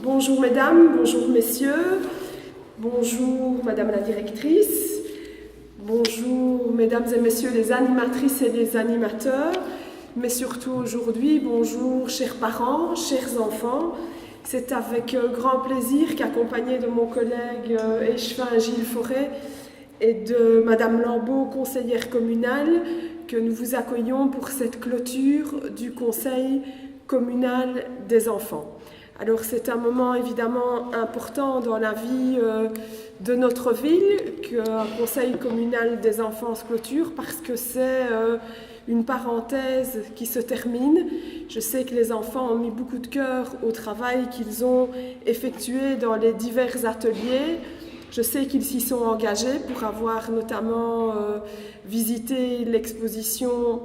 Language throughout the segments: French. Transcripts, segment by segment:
Bonjour mesdames, bonjour messieurs, bonjour madame la directrice, bonjour mesdames et messieurs les animatrices et les animateurs, mais surtout aujourd'hui, bonjour chers parents, chers enfants. C'est avec grand plaisir qu'accompagné de mon collègue échevin Gilles Forêt et de madame Lambeau, conseillère communale, que nous vous accueillons pour cette clôture du Conseil communal des enfants. Alors c'est un moment évidemment important dans la vie de notre ville qu'un conseil communal des enfants se clôture parce que c'est une parenthèse qui se termine. Je sais que les enfants ont mis beaucoup de cœur au travail qu'ils ont effectué dans les divers ateliers. Je sais qu'ils s'y sont engagés pour avoir notamment visité l'exposition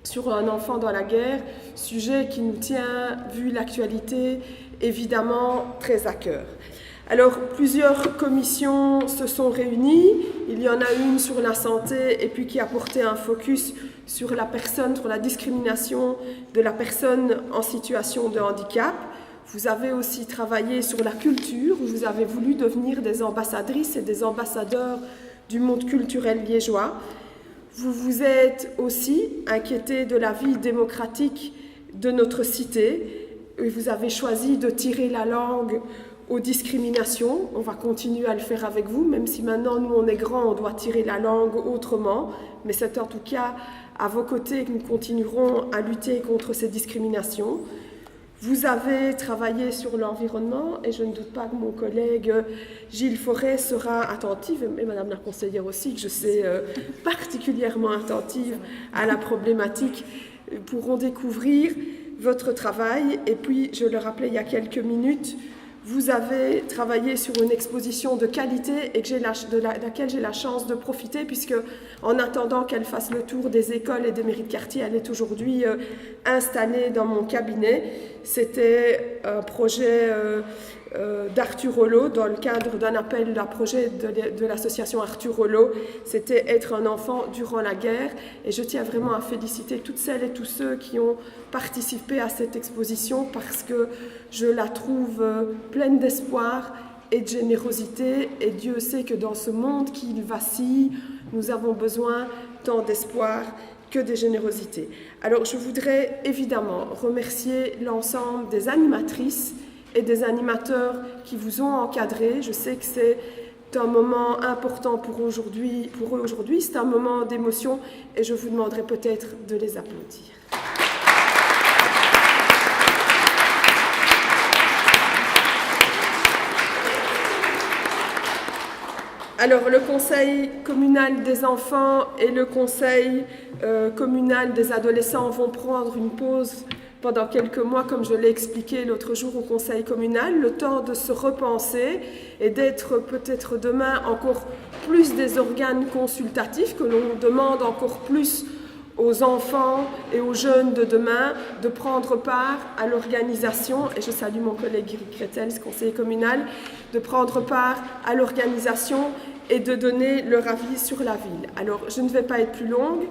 sur un enfant dans la guerre, sujet qui nous tient, vu l'actualité, évidemment très à cœur. Alors, plusieurs commissions se sont réunies. Il y en a une sur la santé et puis qui a porté un focus sur la personne, sur la discrimination de la personne en situation de handicap. Vous avez aussi travaillé sur la culture, où vous avez voulu devenir des ambassadrices et des ambassadeurs du monde culturel liégeois. Vous vous êtes aussi inquiété de la vie démocratique de notre cité et vous avez choisi de tirer la langue aux discriminations. On va continuer à le faire avec vous, même si maintenant nous on est grands, on doit tirer la langue autrement. Mais c'est en tout cas à vos côtés que nous continuerons à lutter contre ces discriminations. Vous avez travaillé sur l'environnement et je ne doute pas que mon collègue Gilles Forêt sera attentive, et madame la conseillère aussi, que je sais particulièrement attentive à la problématique, pourront découvrir votre travail. Et puis, je le rappelais il y a quelques minutes, vous avez travaillé sur une exposition de qualité et de laquelle j'ai la chance de profiter puisque, en attendant qu'elle fasse le tour des écoles et des mairies de quartier, elle est aujourd'hui installée dans mon cabinet. C'était un projet d'Arthur Rouleau dans le cadre d'un appel à projet de l'association Arthur Rouleau. C'était être un enfant durant la guerre et je tiens vraiment à féliciter toutes celles et tous ceux qui ont participé à cette exposition parce que je la trouve pleine d'espoir et de générosité et Dieu sait que dans ce monde qui vacille, nous avons besoin tant d'espoir que de générosité. Alors je voudrais évidemment remercier l'ensemble des animatrices et des animateurs qui vous ont encadré. Je sais que c'est un moment important pour eux aujourd'hui, c'est un moment d'émotion et je vous demanderai peut-être de les applaudir. Alors, le Conseil communal des enfants et le Conseil communal des adolescents vont prendre une pause pendant quelques mois, comme je l'ai expliqué l'autre jour au Conseil communal, le temps de se repenser et d'être peut-être demain encore plus des organes consultatifs, que l'on demande encore plus aux enfants et aux jeunes de demain de prendre part à l'organisation, et je salue mon collègue Eric Kretels, conseiller communal, de prendre part à l'organisation et de donner leur avis sur la ville. Alors, je ne vais pas être plus longue,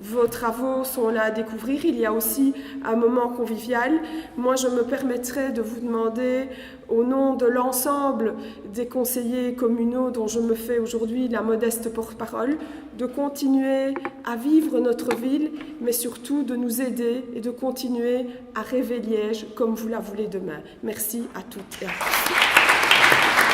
vos travaux sont là à découvrir, il y a aussi un moment convivial. Moi, je me permettrai de vous demander, au nom de l'ensemble des conseillers communaux dont je me fais aujourd'hui la modeste porte-parole, de continuer à vivre notre ville, mais surtout de nous aider et de continuer à rêver Liège comme vous la voulez demain. Merci à toutes et à tous.